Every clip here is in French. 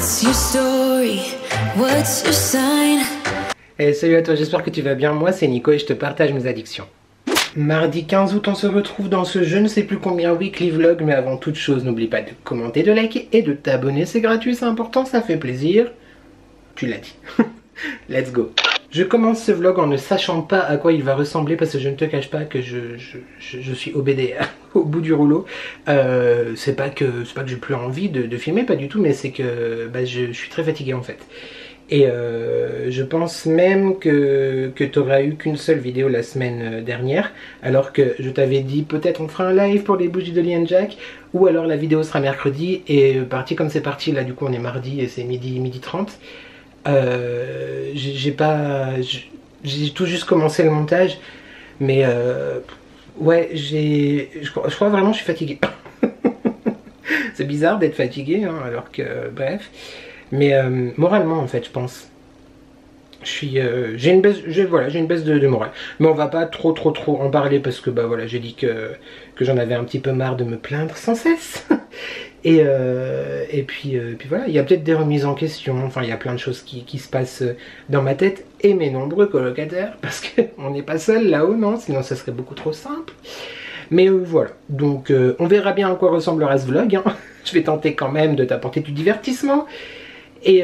What's your story? What's your sign? Hey, salut à toi, j'espère que tu vas bien. Moi c'est Nico et je te partage mes addictions. Mardi 15 août, on se retrouve dans ce je ne sais plus combien weekly vlog, mais avant toute chose, n'oublie pas de commenter, de liker et de t'abonner, c'est gratuit, c'est important, ça fait plaisir. Tu l'as dit. Let's go. Je commence ce vlog en ne sachant pas à quoi il va ressembler parce que je ne te cache pas que je suis OBD au bout du rouleau. C'est pas que j'ai plus envie de filmer, pas du tout, mais c'est que je suis très fatigué en fait. Et je pense même que tu n'auras eu qu'une seule vidéo la semaine dernière, alors que je t'avais dit peut-être on fera un live pour les bougies de Lee & Jack, ou alors la vidéo sera mercredi, et parti comme c'est parti, là du coup on est mardi et c'est midi 30. J'ai tout juste commencé le montage, mais ouais, je crois vraiment que je suis fatigué. C'est bizarre d'être fatigué, hein, alors que bref. Mais moralement en fait je pense. J'ai une baisse, j'ai une baisse de morale. Mais on va pas trop en parler parce que voilà, j'ai dit que j'en avais un petit peu marre de me plaindre sans cesse. Et puis voilà, il y a peut-être des remises en question, enfin il y a plein de choses qui se passent dans ma tête et mes nombreux colocataires, parce qu'on n'est pas seul là-haut, non, sinon ça serait beaucoup trop simple. Mais voilà, donc on verra bien à quoi ressemblera ce vlog, hein. Je vais tenter quand même de t'apporter du divertissement. Et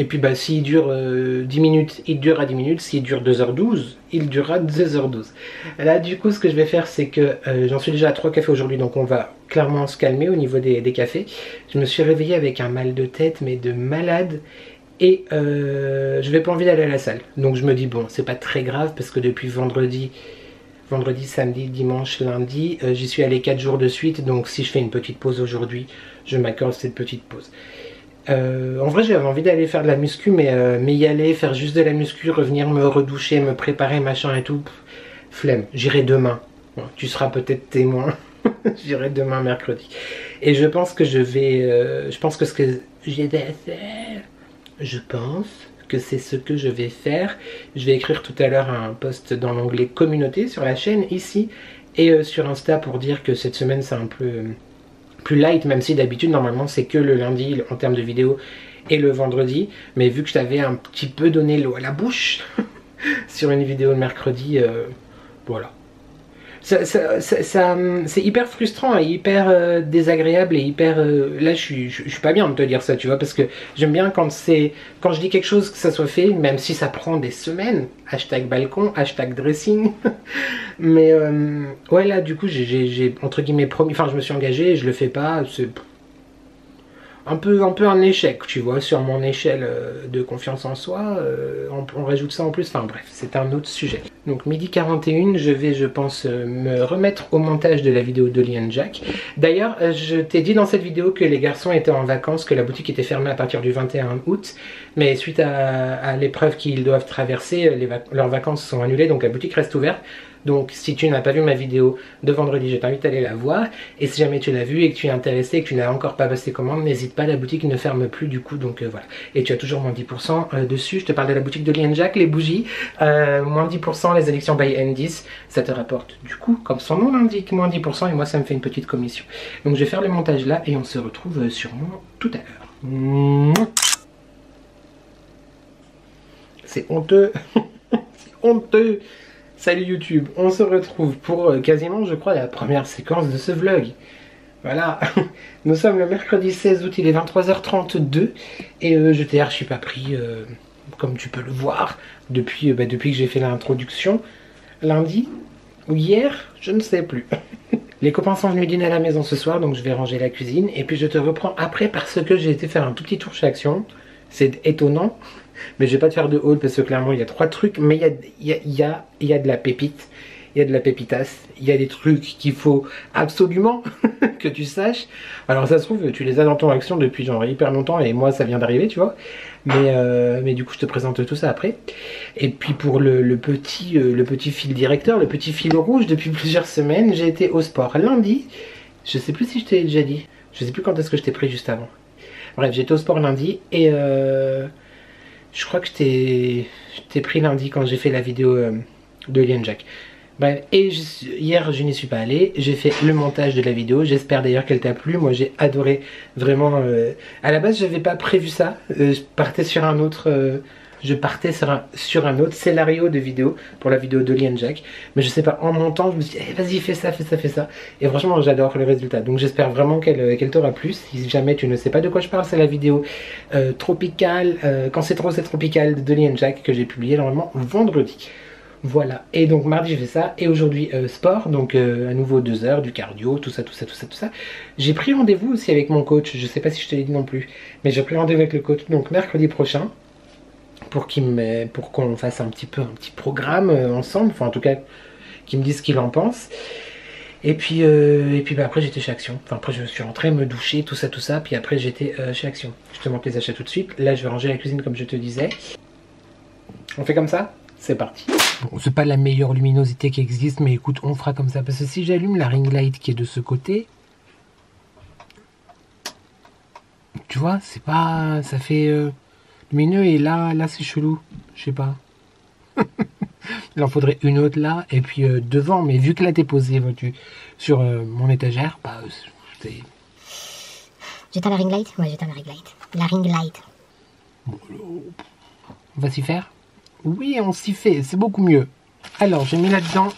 puis s'il dure 10 minutes, il durera 10 minutes. S'il dure 2h12, il durera 2h12. Là du coup ce que je vais faire c'est que j'en suis déjà à 3 cafés aujourd'hui, donc on va clairement se calmer au niveau des cafés. Je me suis réveillée avec un mal de tête mais de malade. Et je n'avais pas envie d'aller à la salle. Donc je me dis bon, c'est pas très grave parce que depuis vendredi, samedi, dimanche, lundi, j'y suis allé 4 jours de suite. Donc si je fais une petite pause aujourd'hui, je m'accorde cette petite pause. En vrai j'avais envie d'aller faire de la muscu, mais y aller, faire juste de la muscu, revenir me redoucher, me préparer, machin et tout, flemme. J'irai demain, bon, tu seras peut-être témoin. J'irai demain mercredi. Et je pense que c'est ce que je vais faire. Je vais écrire tout à l'heure un post dans l'onglet communauté sur la chaîne ici et sur Insta pour dire que cette semaine c'est un peu plus light, même si d'habitude normalement c'est que le lundi en termes de vidéo et le vendredi, mais vu que je t'avais un petit peu donné l'eau à la bouche sur une vidéo le mercredi, voilà. C'est hyper frustrant et hyper désagréable et hyper... là je suis pas bien de te dire ça, tu vois, parce que j'aime bien quand je dis quelque chose que ça soit fait, même si ça prend des semaines, hashtag balcon, hashtag dressing. Mais ouais, là du coup j'ai entre guillemets promis, enfin je me suis engagé et je le fais pas, c'est un peu un échec, tu vois, sur mon échelle de confiance en soi. On rajoute ça en plus, enfin bref, c'est un autre sujet. Donc midi 41, je vais, je pense, me remettre au montage de la vidéo de Lee & Jack. D'ailleurs, je t'ai dit dans cette vidéo que les garçons étaient en vacances, que la boutique était fermée à partir du 21 août, mais suite à l'épreuve qu'ils doivent traverser, leurs vacances sont annulées, donc la boutique reste ouverte. Donc si tu n'as pas vu ma vidéo de vendredi, je t'invite à aller la voir. Et si jamais tu l'as vue et que tu es intéressé et que tu n'as encore pas passé commande, n'hésite pas, la boutique ne ferme plus du coup, donc voilà. Et tu as toujours moins 10% dessus. Je te parle de la boutique de Lee & Jack, les bougies, moins 10%, les élections by N10. Ça te rapporte du coup, comme son nom l'indique, moins 10% et moi ça me fait une petite commission. Donc je vais faire le montage là et on se retrouve sûrement tout à l'heure. C'est honteux. C'est honteux. Salut YouTube, on se retrouve pour quasiment, je crois, la première séquence de ce vlog. Voilà, nous sommes le mercredi 16 août, il est 23h32 et je t'ai archi pas pris, comme tu peux le voir, depuis que j'ai fait l'introduction, lundi ou hier, je ne sais plus. Les copains sont venus dîner à la maison ce soir, donc je vais ranger la cuisine et puis je te reprends après parce que j'ai été faire un tout petit tour chez Action. C'est étonnant. Mais je vais pas te faire de haul parce que clairement il y a 3 trucs, mais il y a de la pépite, il y a de la pépitasse, il y a des trucs qu'il faut absolument que tu saches. Alors ça se trouve tu les as dans ton Action depuis genre hyper longtemps et moi ça vient d'arriver, tu vois. Mais du coup je te présente tout ça après. Et puis pour le petit fil directeur, le petit fil rouge depuis plusieurs semaines, j'ai été au sport lundi. Je sais plus si je t'ai déjà dit, je sais plus quand est-ce que je t'ai pris juste avant. Bref, j'étais au sport lundi et je crois que je t'ai pris lundi quand j'ai fait la vidéo de Lee & Jack. Bref, et hier je n'y suis pas allé, j'ai fait le montage de la vidéo, j'espère d'ailleurs qu'elle t'a plu, moi j'ai adoré vraiment, à la base j'avais pas prévu ça, je partais sur un autre, sur un autre scénario de vidéo pour la vidéo d'Oli and Jack, mais je sais pas, en montant je me suis dit vas-y fais ça, et franchement j'adore le résultat, donc j'espère vraiment qu'elle t'aura plu. Si jamais tu ne sais pas de quoi je parle, c'est la vidéo tropicale, quand c'est trop c'est tropical d'Oli and Jack que j'ai publié normalement vendredi. Voilà, et donc mardi j'ai fait ça, et aujourd'hui sport, donc à nouveau 2 heures, du cardio, tout ça. J'ai pris rendez-vous aussi avec mon coach, je sais pas si je te l'ai dit non plus, mais j'ai pris rendez-vous avec le coach, donc mercredi prochain, pour qu'on fasse un petit programme ensemble, enfin en tout cas, qu'il me dise ce qu'il en pense. Et puis bah, après j'étais chez Action, enfin après je suis rentré me doucher, tout ça, puis après j'étais chez Action. Je te montre les achats tout de suite, là je vais ranger la cuisine comme je te disais. On fait comme ça ? C'est parti. Bon, c'est pas la meilleure luminosité qui existe, mais écoute, on fera comme ça. Parce que si j'allume la ring light qui est de ce côté, tu vois, c'est pas... ça fait lumineux et là c'est chelou. Je sais pas. Il en faudrait une autre là, et puis devant, mais vu que là t'es posé, vois-tu, sur mon étagère, bah c'est... J'éteins la ring light? Ouais, j'éteins la ring light. La ring light. Bon, on va s'y faire? Oui, on s'y fait, c'est beaucoup mieux. Alors, j'ai mis là-dedans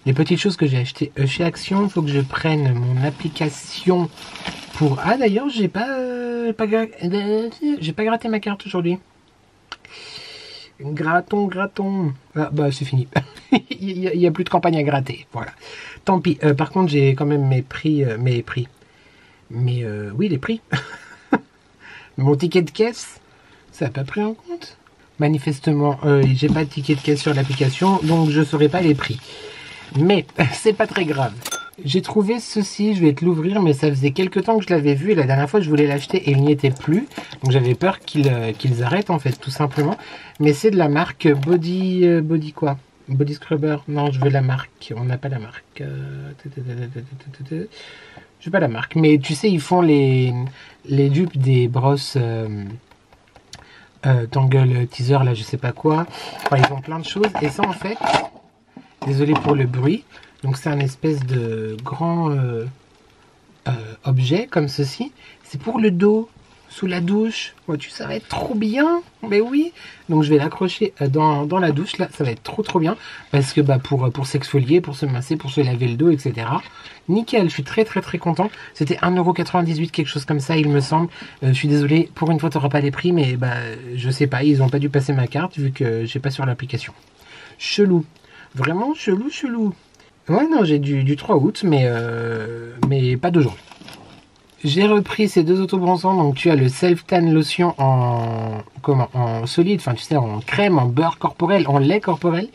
les petites choses que j'ai achetées chez Action. Il faut que je prenne mon application pour... Ah, d'ailleurs, j'ai pas gratté ma carte aujourd'hui. Grattons. Ah, bah, c'est fini. Il y a plus de campagne à gratter. Voilà. Tant pis. Par contre, j'ai quand même mes prix. Oui, les prix. Mon ticket de caisse, ça n'a pas pris en compte. Manifestement, j'ai pas de ticket de caisse sur l'application, donc je ne saurai pas les prix. Mais c'est pas très grave. J'ai trouvé ceci, je vais te l'ouvrir, mais ça faisait quelques temps que je l'avais vu et la dernière fois je voulais l'acheter et il n'y était plus. Donc j'avais peur qu'ils arrêtent en fait, tout simplement. Mais c'est de la marque Body quoi? Body Scrubber. Non, je veux la marque. On n'a pas la marque. Je veux pas la marque. Mais tu sais, ils font les dupes des brosses... Tangle teaser là je sais pas quoi, enfin, ils ont plein de choses et ça en fait, désolé pour le bruit, donc c'est un espèce de grand objet comme ceci, c'est pour le dos, sous la douche, vois-tu, ça va être trop bien, mais oui, donc je vais l'accrocher dans la douche là, ça va être trop bien, parce que bah pour s'exfolier, pour se masser, pour se laver le dos, etc. Nickel, je suis très content. C'était 1,98€, quelque chose comme ça, il me semble. Je suis désolé, pour une fois, tu n'auras pas les prix, mais bah, je sais pas, ils n'ont pas dû passer ma carte vu que j'ai pas sur l'application. Chelou. Vraiment chelou. Ouais, non, j'ai du 3 août, mais pas d'aujourd'hui. J'ai repris ces deux autobronzants, donc tu as le Self-Tan Lotion en solide, enfin tu sais, en crème, en beurre corporel, en lait corporel.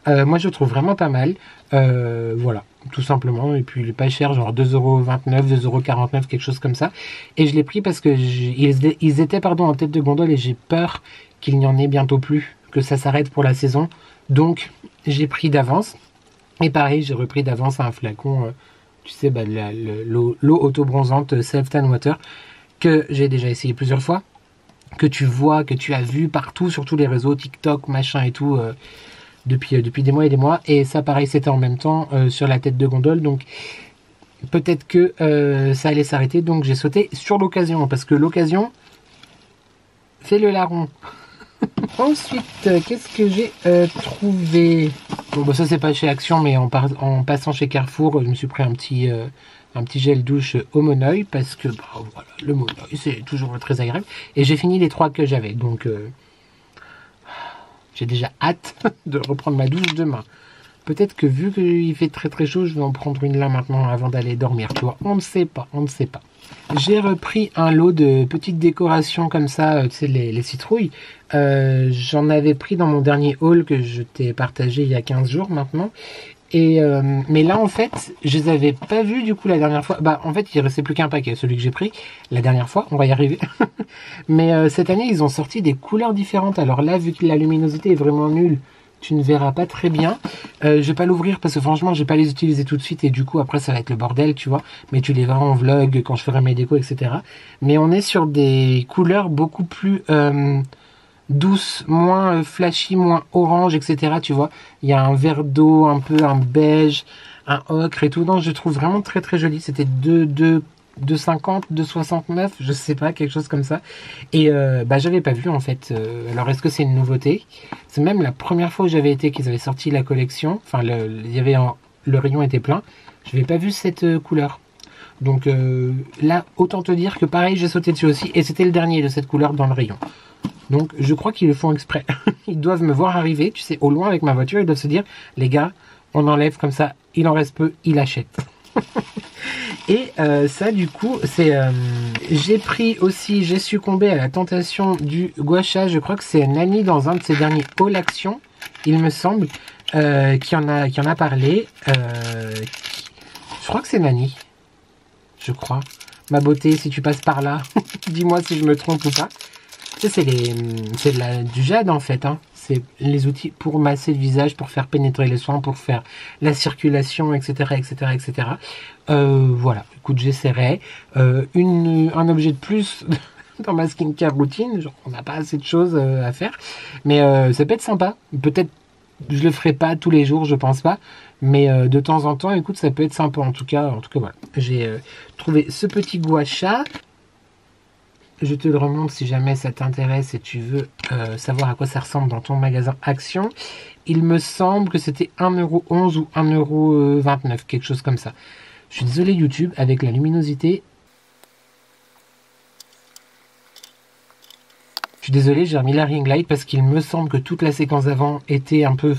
Moi je le trouve vraiment pas mal. Voilà, tout simplement. Et puis il est pas cher, genre 2,29€, 2,49€, quelque chose comme ça. Et je l'ai pris parce que ils étaient en tête de gondole et j'ai peur qu'il n'y en ait bientôt plus, que ça s'arrête pour la saison. Donc j'ai pris d'avance. Et pareil, j'ai repris d'avance un flacon, tu sais, bah, l'eau auto-bronzante Self-Tan Water, que j'ai déjà essayé plusieurs fois, que tu vois, que tu as vu partout sur tous les réseaux, TikTok, machin et tout, depuis des mois et des mois. Et ça, pareil, c'était en même temps sur la tête de gondole, donc peut-être que ça allait s'arrêter, donc j'ai sauté sur l'occasion, parce que l'occasion fait le larron. Ensuite, qu'est-ce que j'ai trouvé? Bon, bah, ça c'est pas chez Action, mais en passant chez Carrefour, je me suis pris un petit gel douche au Monoeil, parce que bah, voilà, le Monoeil c'est toujours très agréable. Et j'ai fini les 3 que j'avais, donc j'ai déjà hâte de reprendre ma douche demain. Peut-être que vu qu'il fait très chaud, je vais en prendre une là maintenant avant d'aller dormir, tu vois. On ne sait pas. J'ai repris un lot de petites décorations comme ça, tu sais, les citrouilles. J'en avais pris dans mon dernier haul que je t'ai partagé il y a 15 jours maintenant. Et mais là, en fait, je les avais pas vus du coup la dernière fois. Bah, en fait, il restait plus qu'un paquet, celui que j'ai pris la dernière fois. On va y arriver. Mais cette année, ils ont sorti des couleurs différentes. Alors là, vu que la luminosité est vraiment nulle, tu ne verras pas très bien. Je vais pas l'ouvrir parce que franchement, je vais pas les utiliser tout de suite et du coup après ça va être le bordel, tu vois. Mais tu les verras en vlog quand je ferai mes décos, etc. Mais on est sur des couleurs beaucoup plus douce, moins flashy, moins orange, etc. Tu vois, il y a un vert d'eau, un peu un beige, un ocre et tout. Non, je trouve vraiment très très joli. C'était 2,50, 2,69, je sais pas, quelque chose comme ça. Et j'avais pas vu en fait. Alors est-ce que c'est une nouveauté? C'est même la première fois où j'avais été qu'ils avaient sorti la collection. Enfin, le rayon était plein. Je n'avais pas vu cette couleur. Donc là, autant te dire que pareil, j'ai sauté dessus aussi. Et c'était le dernier de cette couleur dans le rayon. Donc je crois qu'ils le font exprès. Ils doivent me voir arriver, tu sais, au loin avec ma voiture. Ils doivent se dire, les gars, on enlève comme ça, il en reste peu, il achète. Et ça du coup c'est j'ai succombé à la tentation du gua sha. Je crois que c'est Nani dans un de ses derniers haul action, il me semble, qui en a parlé. Je crois que c'est Nani, je crois. Ma beauté, si tu passes par là, dis-moi si je me trompe ou pas. Tu sais, c'est du jade en fait, hein. C'est les outils pour masser le visage, pour faire pénétrer les soins, pour faire la circulation, etc. Voilà, écoute, j'essaierai. Un objet de plus dans ma skincare routine, genre on n'a pas assez de choses à faire, mais ça peut être sympa. Peut-être je le ferai pas tous les jours, je pense pas, mais de temps en temps, écoute, ça peut être sympa. En tout cas voilà. J'ai trouvé ce petit gua sha. Je te le remonte si jamais ça t'intéresse et tu veux savoir à quoi ça ressemble dans ton magasin Action. Il me semble que c'était 1,11€ ou 1,29€, quelque chose comme ça. Je suis désolé YouTube, avec la luminosité. Je suis désolé, j'ai remis la ring light parce qu'il me semble que toute la séquence avant était un peu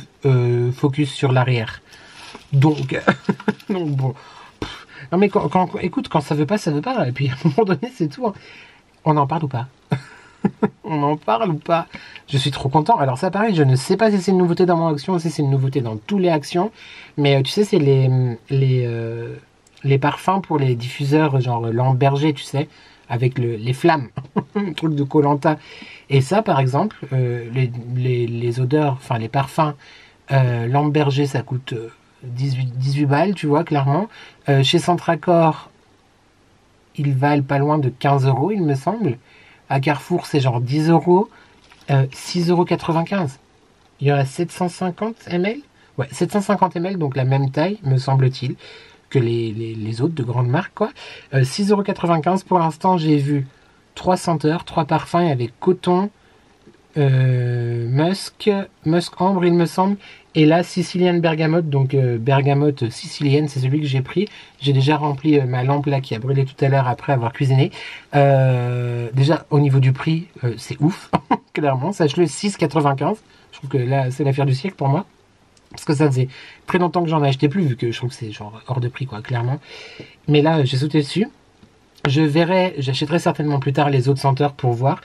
focus sur l'arrière. Donc, donc bon. Non mais écoute, quand ça veut pas, ça veut pas. Et puis à un moment donné, c'est tout. Hein. On en parle ou pas? On en parle ou pas? Je suis trop content. Alors ça pareil, je ne sais pas si c'est une nouveauté dans mon Action ou si c'est une nouveauté dans tous les Actions. Mais tu sais, c'est les parfums pour les diffuseurs, genre Lamberger, tu sais, avec les flammes. Le truc de Koh-Lanta. Et ça, par exemple, les odeurs, enfin les parfums Lamberger, ça coûte 18 balles, tu vois, clairement. Chez Centracor, ils valent pas loin de 15€, il me semble. À Carrefour, c'est genre 10€. 6,95€. Il y en a 750 ml. Ouais, 750 ml, donc la même taille, me semble-t-il, que les autres de grandes marques, quoi. 6,95€ pour l'instant. J'ai vu 3 senteurs, 3 parfums. Il y avait coton, musk ambre, il me semble. Et là, sicilienne bergamote, donc bergamote sicilienne, c'est celui que j'ai pris. J'ai déjà rempli ma lampe là qui a brûlé tout à l'heure après avoir cuisiné. Déjà, au niveau du prix, c'est ouf, clairement. Sache-le, 6,95. Je trouve que là, c'est l'affaire du siècle pour moi. Parce que ça faisait très longtemps que j'en achetais plus, vu que je trouve que c'est genre hors de prix, quoi, clairement. Mais là, j'ai sauté dessus. J'achèterai certainement plus tard les autres senteurs pour voir.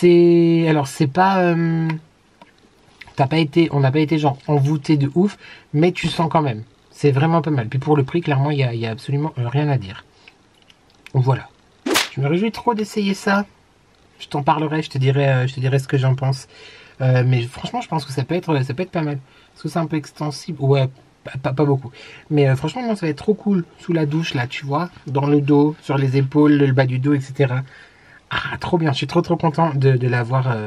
Alors, c'est pas... on n'a pas été genre envoûté de ouf, mais tu sens quand même. C'est vraiment pas mal. Puis pour le prix, clairement, il y a absolument rien à dire. Voilà. Je me réjouis trop d'essayer ça. Je t'en parlerai, je te dirai ce que j'en pense. Mais franchement, je pense que ça peut être pas mal. Parce que c'est un peu extensible. Ouais, pas beaucoup. Mais franchement, non, ça va être trop cool. Sous la douche, là, tu vois. Dans le dos, sur les épaules, le bas du dos, etc. Ah, trop bien. Je suis trop content de l'avoir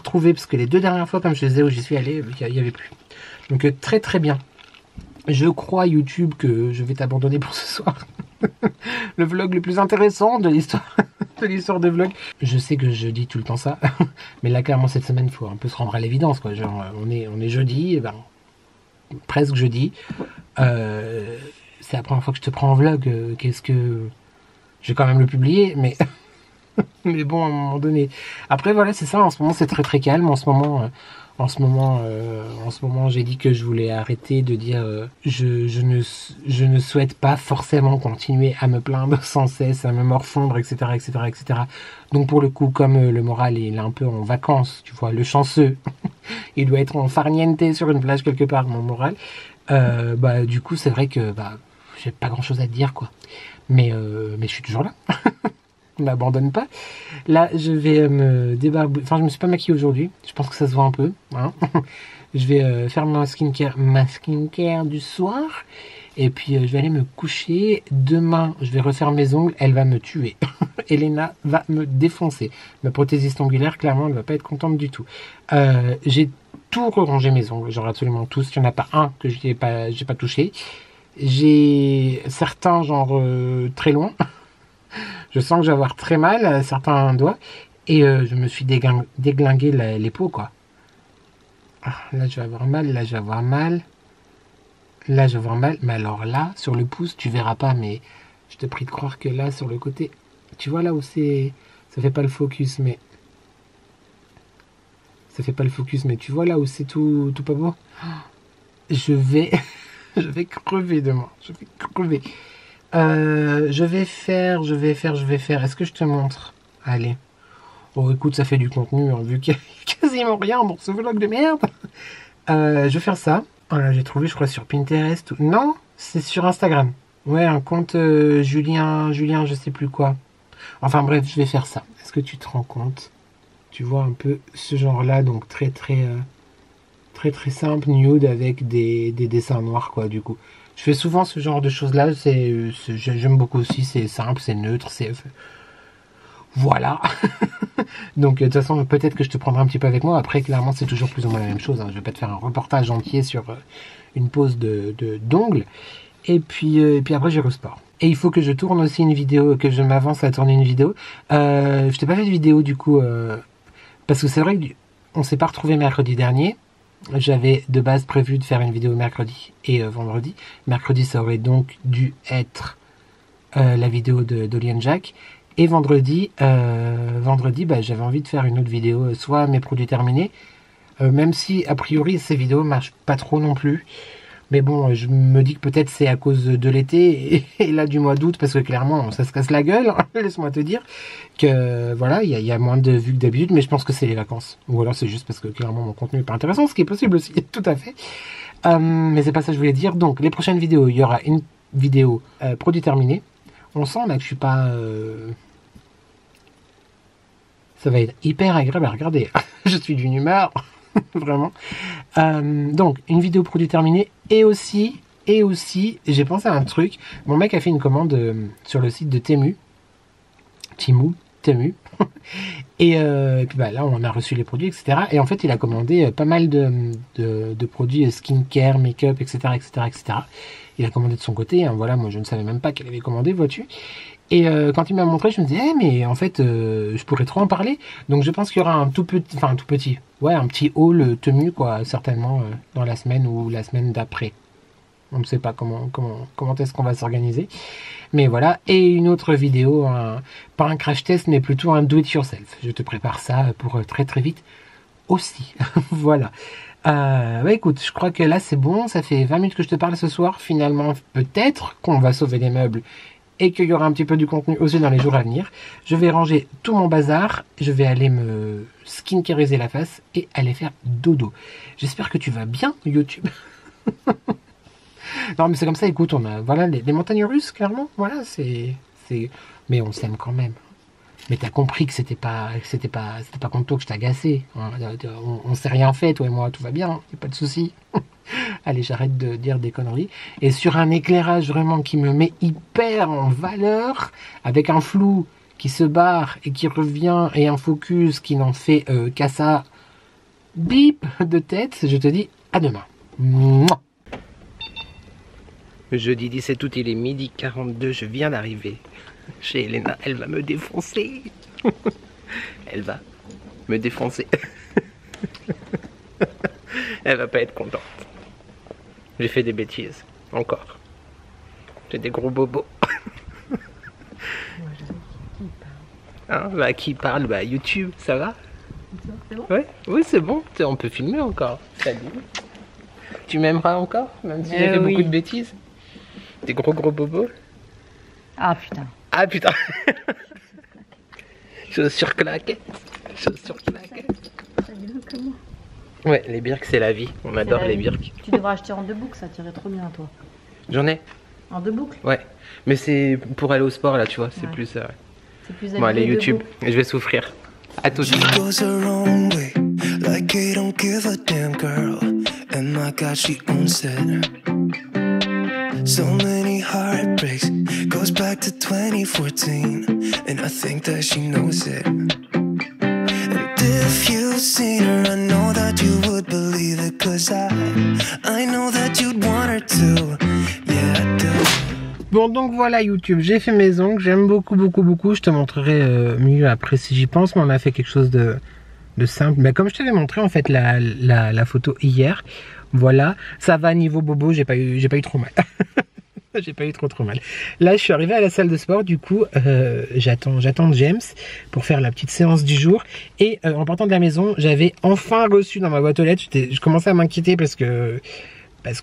trouvé, parce que les 2 dernières fois, comme je disais, où j'y suis allé, il n'y avait plus. Donc très bien. Je crois, YouTube, que je vais t'abandonner pour ce soir. Le vlog le plus intéressant de l'histoire de vlog. Je sais que je dis tout le temps ça, mais là clairement cette semaine il faut un peu se rendre à l'évidence, quoi. Genre on est jeudi, et ben presque jeudi. C'est la première fois que je te prends en vlog. Qu'est-ce que je vais quand même le publier, mais mais bon, à un moment donné. Après voilà, c'est ça. En ce moment c'est très calme. En ce moment, j'ai dit que je voulais arrêter de dire je ne souhaite pas forcément continuer à me plaindre sans cesse, à me morfondre, etc. Donc pour le coup, comme le moral il est un peu en vacances, tu vois, le chanceux, il doit être en farniente sur une plage quelque part, mon moral. Du coup, c'est vrai que j'ai pas grand chose à te dire, quoi. Mais je suis toujours là. Ne m'abandonne pas. Là, je vais me débarber. Enfin, je me suis pas maquillée aujourd'hui. Je pense que ça se voit un peu. Hein. Je vais faire ma skincare du soir. Et puis, je vais aller me coucher. Demain, je vais refaire mes ongles. Elle va me tuer. Elena va me défoncer. Ma prothésiste ongulaire, clairement, elle va pas être contente du tout. J'ai tout rangé mes ongles, genre absolument tous. Il n'y en a pas un que j'ai pas touché. J'ai certains, genre, très loin. Je sens que je vais avoir très mal à certains doigts. Et je me suis déglingué les peaux, quoi. Ah, là, je vais avoir mal, là, je vais avoir mal. Là, je vais avoir mal. Mais alors là, sur le pouce, tu verras pas, mais je te prie de croire que là, sur le côté, tu vois là où c'est... Ça fait pas le focus, mais... Ça fait pas le focus, mais tu vois là où c'est tout pas beau. Je vais... je vais crever demain. Je vais crever. Je vais faire... Est-ce que je te montre? Allez. Bon, écoute, ça fait du contenu, hein, vu qu'il y a quasiment rien dans ce vlog de merde. Je vais faire ça. Voilà, j'ai trouvé, je crois, sur Pinterest. Non, c'est sur Instagram. Ouais, un compte Julien, je sais plus quoi. Enfin bref, je vais faire ça. Est-ce que tu te rends compte? Tu vois un peu ce genre-là, donc très simple, nude, avec des dessins noirs, quoi, du coup. Je fais souvent ce genre de choses-là. J'aime beaucoup aussi. C'est simple, c'est neutre, c'est... Voilà. Donc de toute façon, peut-être que je te prendrai un petit peu avec moi. Après, clairement, c'est toujours plus ou moins la même chose, hein. Je vais pas te faire un reportage entier sur une pose d'ongles. Et puis après, j'irai au sport. Et il faut que je tourne aussi une vidéo, que je m'avance à tourner une vidéo. Je t'ai pas fait de vidéo du coup, parce que c'est vrai qu'on s'est pas retrouvé mercredi dernier. J'avais de base prévu de faire une vidéo mercredi et vendredi. Mercredi, ça aurait donc dû être la vidéo d'Oli and Jack. Et vendredi, bah, j'avais envie de faire une autre vidéo, soit mes produits terminés, même si a priori ces vidéos marchent pas trop non plus. Mais bon, je me dis que peut-être c'est à cause de l'été et là du mois d'août, parce que clairement ça se casse la gueule, hein, laisse-moi te dire que voilà, il y a moins de vues que d'habitude, mais je pense que c'est les vacances. Ou alors c'est juste parce que clairement mon contenu est pas intéressant, ce qui est possible aussi, tout à fait. Mais c'est pas ça que je voulais dire. Donc les prochaines vidéos, il y aura une vidéo produit terminé. On sent là que je suis pas... Ça va être hyper agréable à regarder. Je suis d'une humeur, vraiment. Donc, une vidéo produit terminée. Et aussi, j'ai pensé à un truc. Mon mec a fait une commande sur le site de Temu. Temu. Et puis bah, là, on a reçu les produits, etc. Et en fait, il a commandé pas mal de produits skincare, make-up, etc., etc., etc. Il a commandé de son côté. Hein, voilà, moi, je ne savais même pas qu'elle avait commandé, vois-tu. Et quand il m'a montré, je me disais, mais en fait, je pourrais trop en parler. Donc je pense qu'il y aura un tout petit, ouais, un petit haul Temu, quoi, certainement dans la semaine ou la semaine d'après. On ne sait pas comment est-ce qu'on va s'organiser. Mais voilà, et une autre vidéo, pas un crash test, mais plutôt un do it yourself. Je te prépare ça pour très très vite aussi. Voilà. Ouais, écoute, je crois que là c'est bon, ça fait 20 minutes que je te parle ce soir. Finalement, peut-être qu'on va sauver les meubles et qu'il y aura un petit peu du contenu aussi dans les jours à venir. Je vais ranger tout mon bazar, je vais aller me skincariser la face et aller faire dodo. J'espère que tu vas bien, YouTube. Non, mais c'est comme ça, écoute, on a, voilà, les montagnes russes, clairement, voilà, mais on s'aime quand même. Mais t'as compris que c'était pas contre toi que je t'agaçais. On s'est rien fait, toi et moi, tout va bien, y a pas de souci. Allez, j'arrête de dire des conneries. Et sur un éclairage vraiment qui me met hyper en valeur, avec un flou qui se barre et qui revient, et un focus qui n'en fait qu'à ça, bip de tête, je te dis à demain. Mouah. Jeudi 17 août, il est 12h42, je viens d'arriver chez Elena, elle va me défoncer. Elle va me défoncer. Elle va pas être contente. J'ai fait des bêtises, encore. J'ai des gros bobos. Hein, bah, qui parle? Bah, YouTube, ça va? C'est bon? Ouais, oui, c'est bon, on peut filmer encore. Salut. Tu m'aimeras encore, même si j'ai fait beaucoup de bêtises? Des gros bobos? Ah putain. Ah putain. Chaussures claquettes. Chaussures claquettes. Ouais, les birks c'est la vie. On adore les birks. Tu devrais acheter en deux boucles, ça tirait trop bien toi. J'en ai. En deux boucles? Ouais. Mais c'est pour aller au sport là, tu vois. C'est plus. C'est plus bon, allez, YouTube. Je vais souffrir. À tout de suite. So many heartbreaks goes back to 2014, and I think that she knows it. And if you've seen her, I know that you would believe it, 'cause I know that you'd want her to. Yeah, I do. Bon, donc voilà YouTube, j'ai fait mes ongles, j'aime beaucoup. Je te montrerai mieux après si j'y pense, mais on a fait quelque chose de simple. Mais comme je t'avais montré en fait la photo hier, voilà, ça va niveau bobo, j'ai pas eu trop mal. J'ai pas eu trop mal. Là, je suis arrivé à la salle de sport, du coup, j'attends James pour faire la petite séance du jour. Et en partant de la maison, j'avais enfin reçu dans ma boîte aux lettres, je commençais à m'inquiéter parce que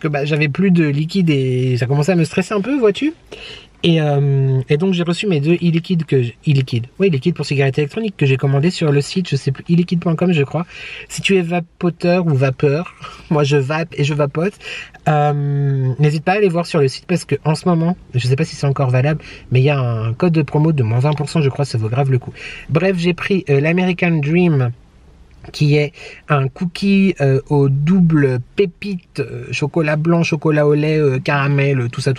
bah, j'avais plus de liquide et ça commençait à me stresser un peu, vois-tu. Et donc j'ai reçu mes 2 e-liquides liquides pour cigarettes électroniques que j'ai commandé sur le site, je sais plus, e-liquide.com je crois. Si tu es vapoteur ou vapeur, moi je vape et je vapote, n'hésite pas à aller voir sur le site parce que en ce moment, je sais pas si c'est encore valable, mais il y a un code de promo de moins 20%, je crois, ça vaut grave le coup. Bref, j'ai pris l'American Dream, qui est un cookie au double pépite, chocolat blanc, chocolat au lait, caramel, tout ça.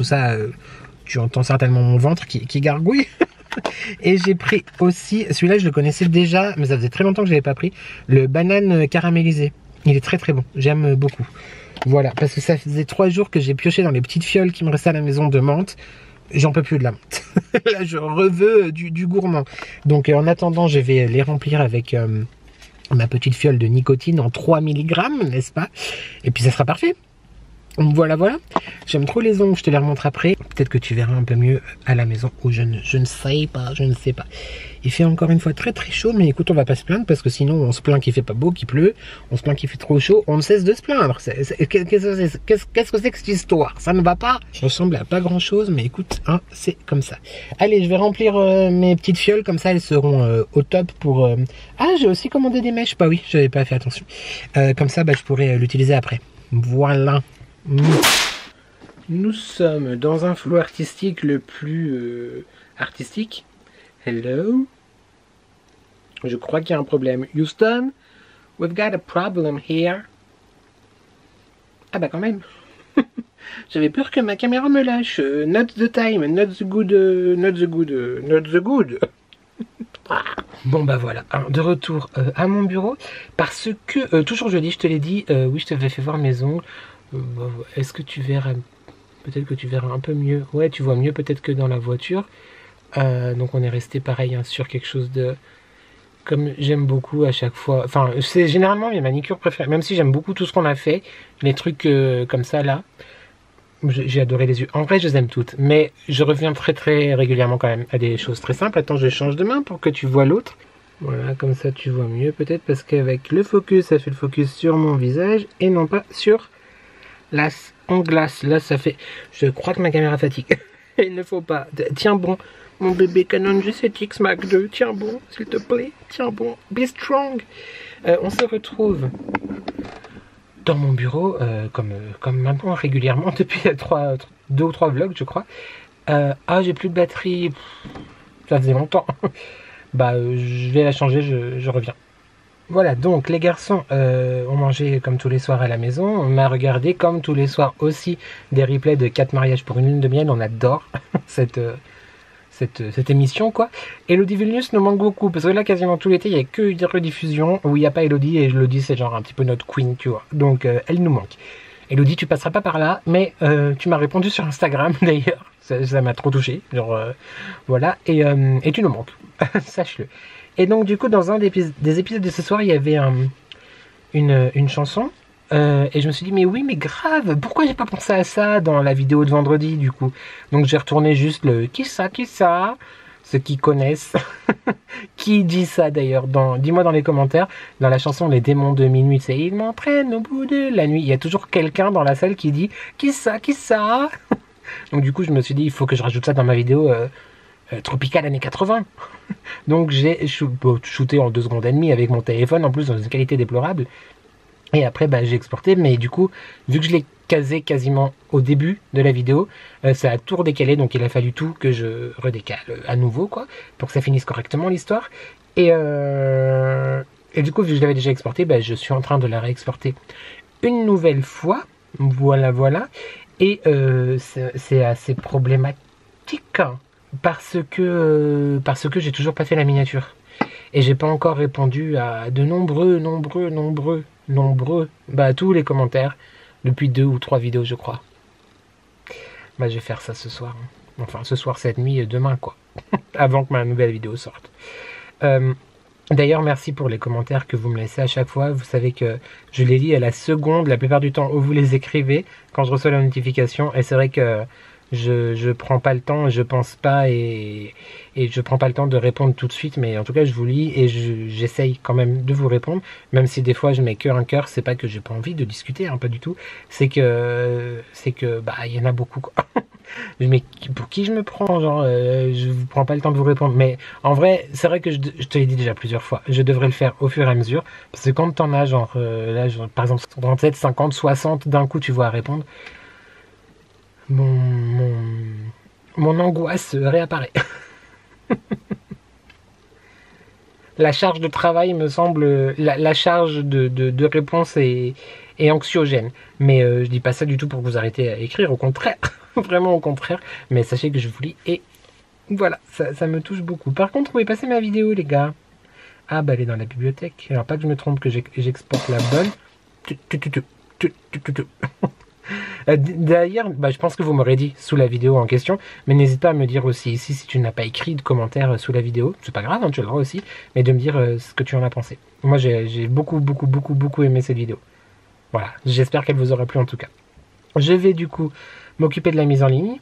Tu entends certainement mon ventre qui gargouille. Et j'ai pris aussi, celui-là je le connaissais déjà, mais ça faisait très longtemps que je l'avais pas pris, le banane caramélisé. Il est très bon, j'aime beaucoup. Voilà, parce que ça faisait 3 jours que j'ai pioché dans les petites fioles qui me restaient à la maison de menthe. J'en peux plus de la menthe. Là je reveux du gourmand. Donc en attendant, je vais les remplir avec ma petite fiole de nicotine en 3 mg, n'est-ce pas? Et puis ça sera parfait. Voilà. J'aime trop les ongles, je te les remontre après. Peut-être que tu verras un peu mieux à la maison. Ou je ne sais pas. Il fait encore une fois très chaud, mais écoute, on va pas se plaindre parce que sinon on se plaint qu'il fait pas beau, qu'il pleut. On se plaint qu'il fait trop chaud, on ne cesse de se plaindre. Qu'est-ce que c'est que cette histoire? Ça ne va pas? Je ressemble à pas grand chose, mais écoute, hein, c'est comme ça. Allez, je vais remplir mes petites fioles, comme ça elles seront au top pour... Ah, j'ai aussi commandé des mèches. Bah oui, j'avais pas fait attention. Comme ça, bah, je pourrais l'utiliser après. Voilà. Nous sommes dans un flow artistique le plus artistique. Hello. Je crois qu'il y a un problème. Houston, we've got a problem here. Ah bah quand même. J'avais peur que ma caméra me lâche. Not the time, not the good. Bon bah voilà, de retour à mon bureau. Parce que, toujours jeudi, je te l'ai dit, oui je t'avais fait voir mes ongles. Est-ce que tu verras, peut-être que tu verras un peu mieux. Ouais, tu vois mieux peut-être que dans la voiture. Donc on est resté pareil hein, sur quelque chose de... Comme j'aime beaucoup à chaque fois. Enfin, c'est généralement mes manicures préférées. Même si j'aime beaucoup tout ce qu'on a fait. Les trucs comme ça là. J'ai adoré les yeux. En vrai, je les aime toutes. Mais je reviens très régulièrement quand même à des choses très simples. Attends, je change de main pour que tu vois l'autre. Voilà, comme ça tu vois mieux peut-être. Parce qu'avec le focus, ça fait le focus sur mon visage. Et non pas sur... Las en glace, là ça fait... Je crois que ma caméra fatigue. Il ne faut pas. Tiens bon, mon bébé Canon G7X Mark II. Tiens bon, s'il te plaît. Tiens bon, be strong. On se retrouve dans mon bureau, comme maintenant régulièrement, depuis 2 ou 3 vlogs je crois. Ah, j'ai plus de batterie. Ça faisait longtemps. Bah, je vais la changer, je reviens. Voilà, donc les garçons ont mangé comme tous les soirs à la maison. On m'a regardé comme tous les soirs aussi des replays de 4 mariages pour une lune de miel. On adore cette émission quoi. Elodie Vilnius nous manque beaucoup parce que là quasiment tout l'été il n'y a que des rediffusions où il n'y a pas Elodie et Elodie c'est genre un petit peu notre queen tu vois. Donc elle nous manque. Elodie tu passeras pas par là mais tu m'as répondu sur Instagram d'ailleurs. Ça m'a trop touché. Genre voilà et tu nous manques. Sache-le. Et donc du coup dans un des épisodes de ce soir il y avait une chanson et je me suis dit mais oui mais grave pourquoi j'ai pas pensé à ça dans la vidéo de vendredi du coup. Donc j'ai retourné juste le qui ça ceux qui connaissent qui dit ça d'ailleurs dis-moi dans les commentaires. Dans la chanson Les démons de minuit c'est ils m'entraînent au bout de la nuit, il y a toujours quelqu'un dans la salle qui dit qui ça donc du coup je me suis dit il faut que je rajoute ça dans ma vidéo Tropical années 80. Donc j'ai shooté en 2 secondes et demie avec mon téléphone, en plus dans une qualité déplorable. Et après bah, j'ai exporté, mais du coup, vu que je l'ai casé quasiment au début de la vidéo, ça a tout redécalé, donc il a fallu tout que je redécale à nouveau, quoi, pour que ça finisse correctement l'histoire. Et du coup, vu que je l'avais déjà exporté, bah, je suis en train de la réexporter une nouvelle fois. Voilà. Et c'est assez problématique. parce que j'ai toujours pas fait la miniature. Et j'ai pas encore répondu à de nombreux, bah tous les commentaires, depuis 2 ou 3 vidéos je crois. Bah je vais faire ça ce soir. Enfin ce soir, cette nuit, demain quoi. Avant que ma nouvelle vidéo sorte. D'ailleurs, merci pour les commentaires que vous me laissez à chaque fois. Vous savez que je les lis à la seconde, la plupart du temps où vous les écrivez, quand je reçois la notification. Et c'est vrai que je prends pas le temps, je pense pas et je prends pas le temps de répondre tout de suite. Mais en tout cas, je vous lis et j'essaye quand même de vous répondre. Même si des fois je mets un cœur, c'est pas que j'ai pas envie de discuter, hein, pas du tout. C'est que bah il y en a beaucoup quoi. Mais pour qui je me prends, genre je vous prends pas le temps de vous répondre. Mais en vrai, c'est vrai que je te l'ai dit déjà plusieurs fois, je devrais le faire au fur et à mesure, parce que quand t'en as genre là genre, par exemple 37, 50, 60 d'un coup tu vois à répondre, mon angoisse réapparaît. La charge de travail me semble, la charge de réponse est anxiogène. Mais je dis pas ça du tout pour que vous arrêtez à écrire, au contraire. Vraiment au contraire. Mais sachez que je vous lis et voilà, ça me touche beaucoup. Par contre, où est passée ma vidéo, les gars? Ah bah elle est dans la bibliothèque. Alors pas que je me trompe, que j'exporte la bonne. D'ailleurs, bah, je pense que vous m'aurez dit sous la vidéo en question, mais n'hésite pas à me dire aussi ici si tu n'as pas écrit de commentaire sous la vidéo, c'est pas grave, hein, tu as le droit aussi, mais de me dire ce que tu en as pensé. Moi j'ai beaucoup aimé cette vidéo. Voilà, j'espère qu'elle vous aura plu en tout cas. Je vais du coup m'occuper de la mise en ligne,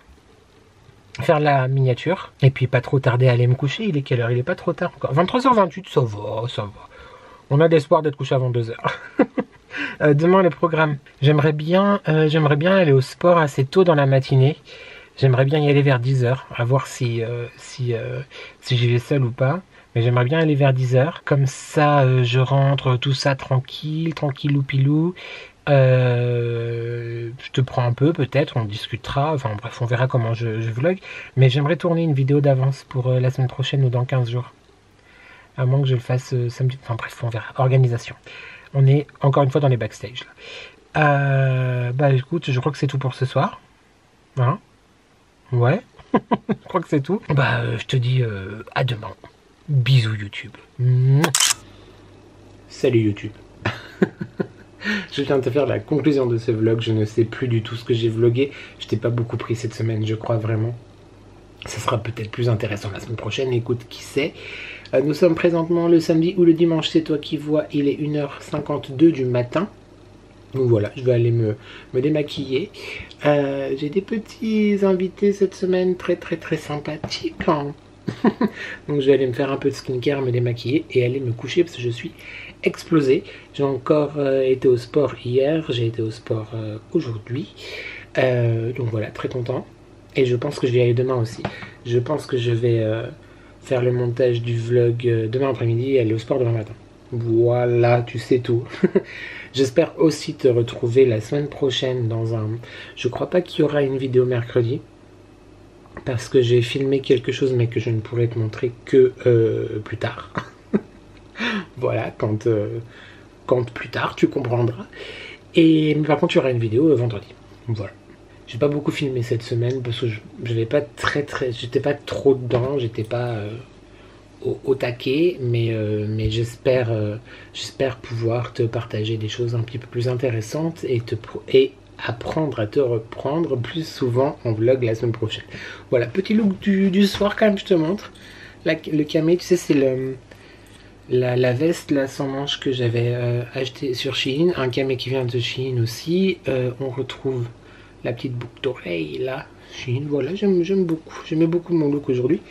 faire la miniature, et puis pas trop tarder à aller me coucher. Il est quelle heure? Il est pas trop tard encore. 23h28, ça va. On a l'espoir d'être couché avant 2h. Demain le programme. J'aimerais bien aller au sport assez tôt dans la matinée. J'aimerais bien y aller vers 10h, à voir si j'y vais seul ou pas. Mais j'aimerais bien aller vers 10h. Comme ça, je rentre tout ça tranquillou pilou. Je te prends un peu peut-être, on discutera. Enfin bref, on verra comment je vlog. Mais j'aimerais tourner une vidéo d'avance pour la semaine prochaine ou dans 15 jours. À moins que je le fasse samedi. Enfin bref, on verra. Organisation. On est encore une fois dans les backstage là. Bah écoute, je crois que c'est tout pour ce soir. Hein? Ouais. Je crois que c'est tout. Bah je te dis à demain. Bisous YouTube. Salut YouTube. Je viens de te faire la conclusion de ce vlog. Je ne sais plus du tout ce que j'ai vlogué. Je t'ai pas beaucoup pris cette semaine, je crois vraiment. Ça sera peut-être plus intéressant la semaine prochaine. Écoute, qui sait. Nous sommes présentement le samedi ou le dimanche, c'est toi qui vois. Il est 1h52 du matin. Donc voilà, je vais aller me démaquiller. J'ai des petits invités cette semaine très sympathiques. Hein. Donc je vais aller me faire un peu de skincare, me démaquiller et aller me coucher parce que je suis explosé. J'ai encore été au sport hier, j'ai été au sport aujourd'hui. Donc voilà, très content. Et je pense que je vais y aller demain aussi. Je pense que je vais faire le montage du vlog demain après-midi et aller au sport demain matin. Voilà, tu sais tout. J'espère aussi te retrouver la semaine prochaine dans un... Je crois pas qu'il y aura une vidéo mercredi. Parce que j'ai filmé quelque chose mais que je ne pourrai te montrer que plus tard. Voilà, quand plus tard tu comprendras. Et par contre il y aura une vidéo vendredi. Voilà. J'ai pas beaucoup filmé cette semaine parce que je vais pas j'étais pas trop dedans, j'étais pas au taquet, mais j'espère pouvoir te partager des choses un petit peu plus intéressantes et apprendre à te reprendre plus souvent en vlog la semaine prochaine. Voilà, petit look du soir quand même, je te montre. Le camé, tu sais, c'est la veste là sans manches que j'avais acheté sur Shein. Un camé qui vient de Shein aussi. On retrouve la petite boucle d'oreille là. Shein, voilà, j'aime beaucoup. J'aimais beaucoup mon look aujourd'hui.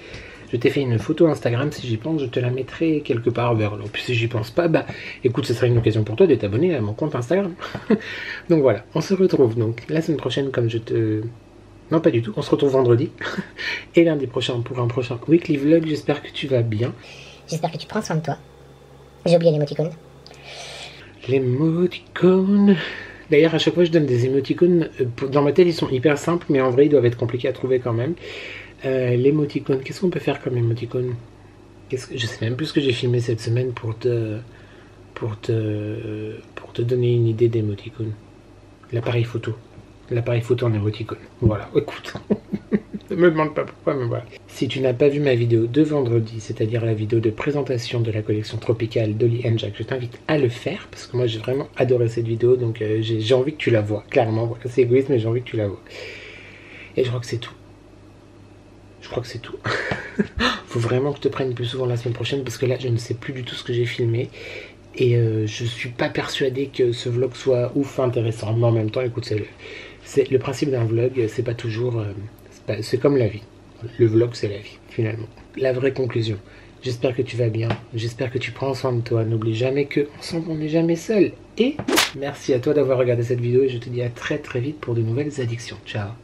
Je t'ai fait une photo Instagram, si j'y pense, je te la mettrai quelque part vers là. Puis si j'y pense pas, bah écoute, ce sera une occasion pour toi de t'abonner à mon compte Instagram. Donc voilà, on se retrouve donc la semaine prochaine comme je te... Non, pas du tout, on se retrouve vendredi. Et lundi prochain pour un prochain weekly vlog. J'espère que tu vas bien. J'espère que tu prends soin de toi. J'ai oublié l'émoticône. L'émoticône... D'ailleurs, à chaque fois je donne des émoticônes. Dans ma tête, ils sont hyper simples, mais en vrai, ils doivent être compliqués à trouver quand même. L'émoticône, qu'est-ce qu'on peut faire comme émoticône? Je sais même plus ce que j'ai filmé cette semaine pour te donner une idée d'émoticône. L'appareil photo. l'appareil photo en émoticône. Voilà, écoute. Ne me demande pas pourquoi, mais voilà. Si tu n'as pas vu ma vidéo de vendredi, c'est-à-dire la vidéo de présentation de la collection tropicale d'Olly & Jack, je t'invite à le faire, parce que moi j'ai vraiment adoré cette vidéo, donc j'ai envie que tu la vois, clairement. Voilà, c'est égoïste, mais j'ai envie que tu la vois. Et je crois que c'est tout. Je crois que c'est tout. Faut vraiment que je te prenne plus souvent la semaine prochaine, parce que là je ne sais plus du tout ce que j'ai filmé. Et je suis pas persuadé que ce vlog soit ouf intéressant. Mais en même temps, écoute, c'est le principe d'un vlog, c'est pas toujours... c'est comme la vie. Le vlog, c'est la vie, finalement. La vraie conclusion. J'espère que tu vas bien. J'espère que tu prends soin de toi. N'oublie jamais que ensemble, on n'est jamais seul. Et merci à toi d'avoir regardé cette vidéo. Et je te dis à très très vite pour de nouvelles addictions. Ciao.